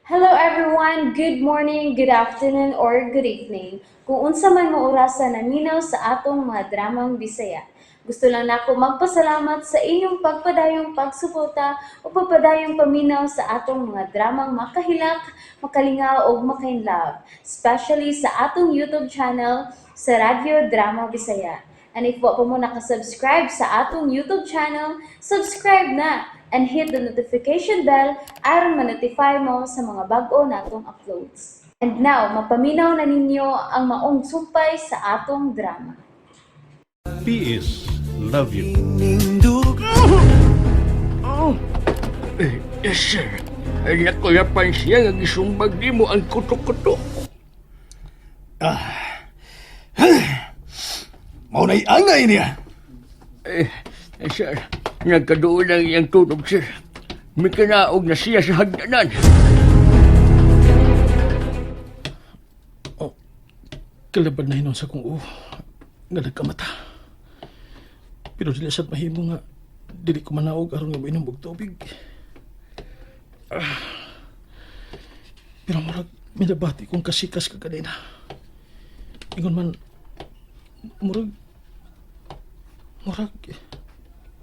Hello everyone, good morning, good afternoon, or good evening. Kung unsa man mo orasan naminaw sa atong mga dramang Bisaya. Gusto lang nako magpasalamat sa inyong pagpadayong pagsuporta o pagpadayong paminaw sa atong mga dramang makahilak, makalingaw o makainlove, especially sa atong YouTube channel sa Radyo Drama Bisaya. And if wa pa mo nakasubscribe sa atong YouTube channel, subscribe na and hit the notification bell aron ma-notify mo sa mga bag-o natong uploads. And now, mapaminaw na ninyo ang maong sumpay sa atong drama. PS, love you. Yes, sir. Ay, nakulapan siya nga gisumbag di mo ang kutok-kutok. Maunay angay niya. Sir, nagkadoon lang iyang tunog, sir. May kanaog na siya sa hagdanan. Kalaban na hinon sa kong nga nagkamata. Pero dili sad mahimo nga dili ko manaog aron nga mainom og tubig. Pero murag minabati kong kasikas ka kanina. Ingon man murag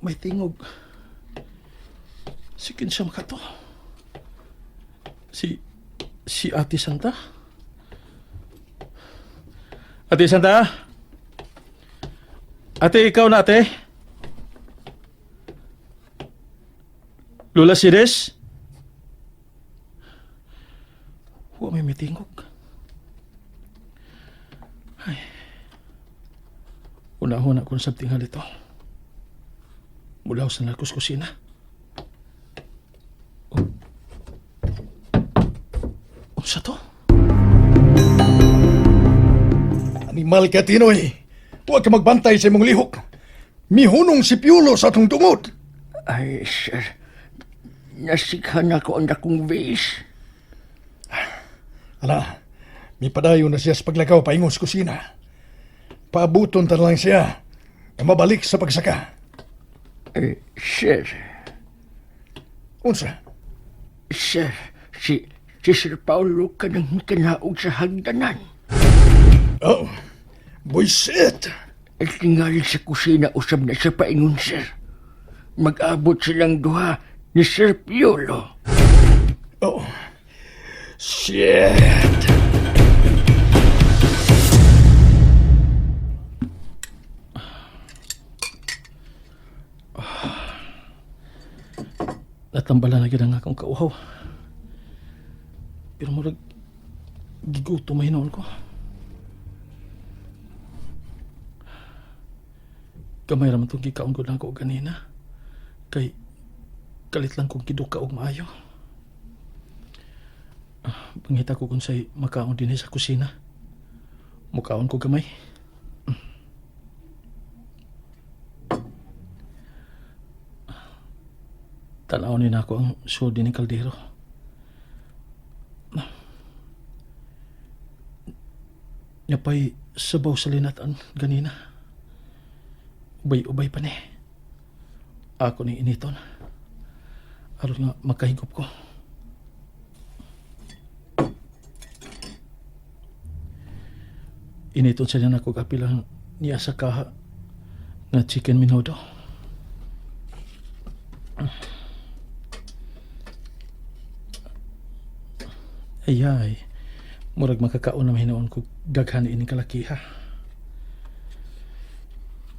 may tingog. Si kinsa makato? Si Ate Santa? Ate Santa? Ate, ikaw na ate? Lola Sires? Huwag may mitingog. Ay. Una-una kung sabting halito. Mula sa narkos kusina. Sa to? Animal ka, Tinoy. Huwag ka magbantay sa imong lihok. Mihunong si Piolo sa atong tungod. Ay, sir. Nasikhan ako ang dakong vase. Ala, may padayon na siya sa paglagaw paingon sa kusina. Paabuton ta lang siya na mabalik sa pagsaka. Sir. Unsa? Sir, si Sir Paulo ka nang kanaog sa hagdanan. Oh, buisit. At tingali sa kusina usab na siya paingon, sir. Mag-abot silang duha ni Sir Piolo. Oh, shit. Natambala na gid ang akong kauhaw. Pero murag gigutom mahinoon ko. Gamay raman itong gikaon ko lang ko ganina. Kay kalit lang kong kiduka og maayo. Pangita ko kung sa'y makaon din sa kusina. Mukaon ko gamay. Tanawin na ako ang sudi ni kaldero. Napay sabaw sa linatan ganina. Ubay-ubay pa ni. Ako ni initon. Aron nga makahigop ko. Initon sa niya ako kapilang niya sa kaha nga chicken minudo. Ayay, murag makakaon na mahinoon ko daghan ini kalakiha.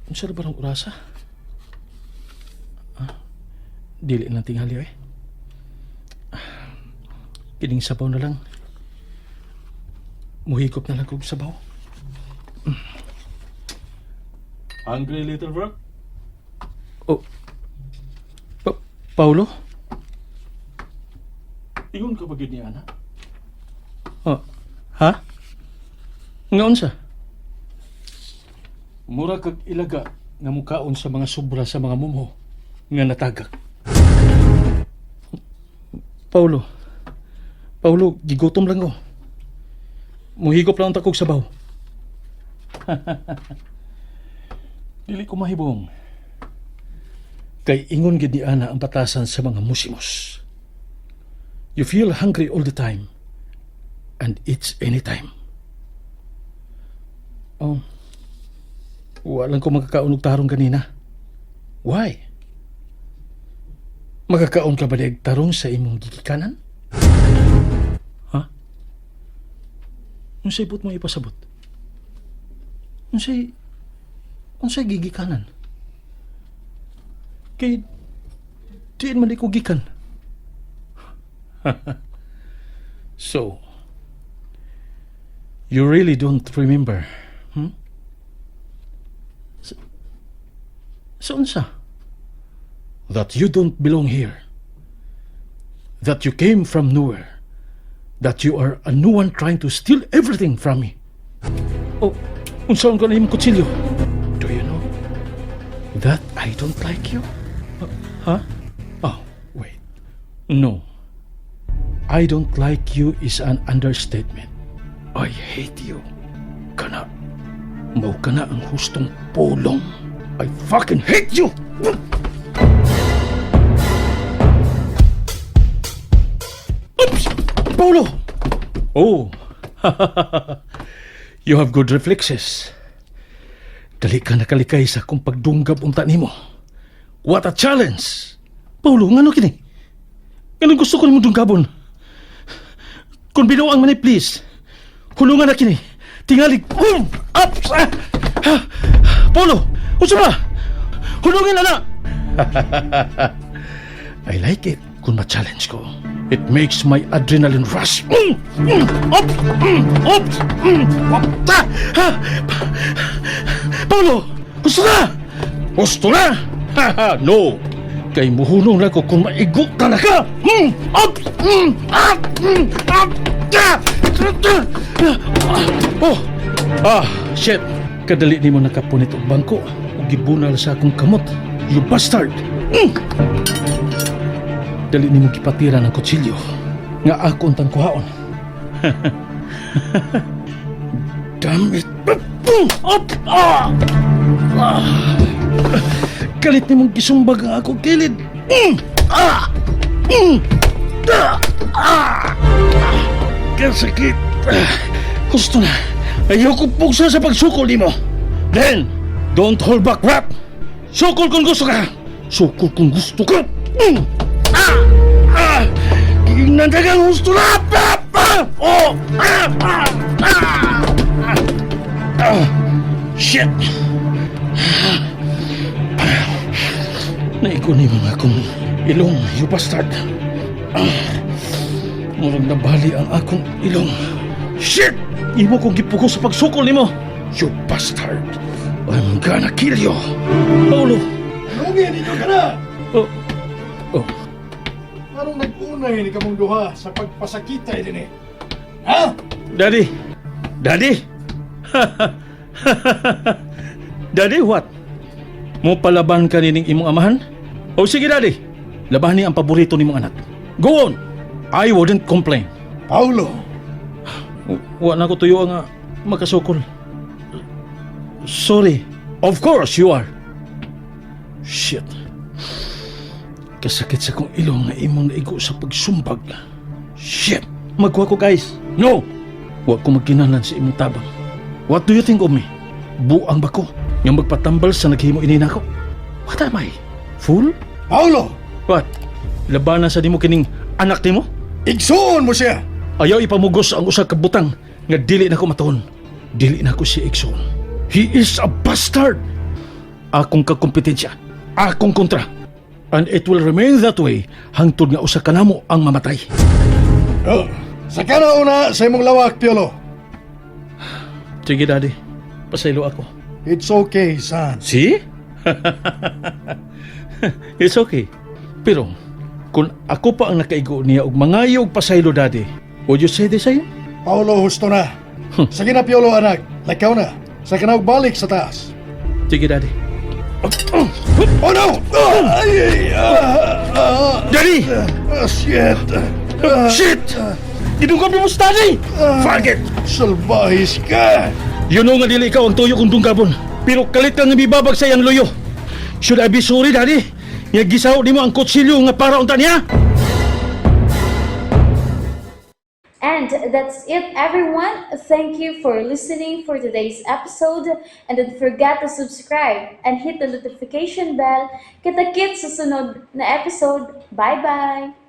Unsa ba ang orasa? Dili na tingali eh. Kining sabaw na lang. Muhigop na lang kong sabaw. Hungry, little bro? Oh, Paulo? Ingon ka ba gid ni ana? Oh, ha? Nga unsa? Mura kag ilaga nga mukaon sa mga sobra sa mga mumho nga natagak. Paulo, gigutom lang ko. Muhigop lang ang takog sabaw. Dili ko mahibong. Kay ingon gid ni ana ang batasan sa mga musimos. You feel hungry all the time. And it's anytime. Oh. Walang ko magkakaon og tarong kanina. Why? Magkakaon ka ba di tarong sa imong gigikanan? Ha? Unsay but mo ipasabot? Unsay gigikanan? Kay diin man di ko gikan. So, you really don't remember, hmm? So unsa? That you don't belong here. That you came from nowhere. That you are a new one trying to steal everything from me. Oh, unsaon ka na imong kutsilyo? Do you know that I don't like you? Huh? Oh, wait. No. I don't like you is an understatement. I hate you. Kana. Mao kana ang hustong pulong. I fucking hate you! Oops! Paulo! Oh. You have good reflexes. Dali ka nakalikay sa akong pagdunggab unta nimo. What a challenge! Paulo, ngano kini? Ngano gusto ko nimo dunggabon? Kung binuang man please. Hulungan na kini. Tingali. Ups! Paulo! Unsa ba? Hulungin na! I like it kung ma-challenge ko. It makes my adrenaline rush. Paulo! Gusto na! Gusto na! No! Kay muhulong na ko kung maigot na ka! Oh! Shit! Kadali ni mo nakapunit og bangko ug gibunal sa akong kamot. You bastard! Dali ni mo gipatira ng kutsilyo nga ako untang kuhaon. Damn it! Kalit ni mong gisumbag ang akong kilid. Kasakit. Gusto na. Ayoko pugsa sa pagsukol ni mo. Then, don't hold back, rap. Sukol kung gusto ka. Sukol kung gusto ka. Ginandagang gusto na. Shit. Naikuni mo nga akong ilong, you bastard. Murag nabali ang akong ilong. Shit! Imo kong gipuko sa pagsukol nimo. You bastard. I'm gonna kill you. Paulo. Lungin, ito ka na! Oh. Anong nag-unay ni kamong duha sa pagpasakitay din eh? Ha? Daddy. Daddy, what? Mo palaban ka nining imong amahan? O sige, Daddy. Laban ni ang paborito nimong anak. Go on. I wouldn't complain. Paulo, Wa na ko tuyo nga makasukol. Sorry. Of course you are. Shit. Kasakit sa kong ilong nga imong naigo sa pagsumbag. Shit. Magwa ko, guys. No. Wa ko magkinanan sa imong tabang. What do you think of me? Buang ba ko? Nga magpatambal sa naghimo inina ko? What am I? Fool? Paulo, What? Labanan sa nimo kining anak nimo? igsuon mo siya! Ayaw ipamugos ang usa ka butang nga dili na ko matuon. Dili na ko si Exxon. He is a bastard. Akong kakompetensya. Akong kontra. And it will remain that way hangtod nga usa ka namo ang mamatay. Oh, saka na una sa imong lawak, Piolo. Sige, Daddy. Pasaylo ako. It's okay, son. See? It's okay. Pero, kung ako pa ang nakaigo niya og mangayog pasaylo, Daddy, would you say the same? Paulo, husto na. Sige na, Piolo, anak. Lakaw na. Saka na balik sa taas. Sige, Daddy. Oh, no! Daddy! Shit! Shit! Dinungkap mo sa Daddy! Fuck it! Salbahis ka! You know nga dili ikaw ang tuyo kong dunggabon. Pero kalit kang nabibabag sa iyang luyo. Should I be sorry, Daddy? Nga gisaw di mo ang kutsilyo nga para unta niya? And that's it, everyone. Thank you for listening for today's episode. And don't forget to subscribe and hit the notification bell. Kita-kits sa sunod na episode. Bye-bye!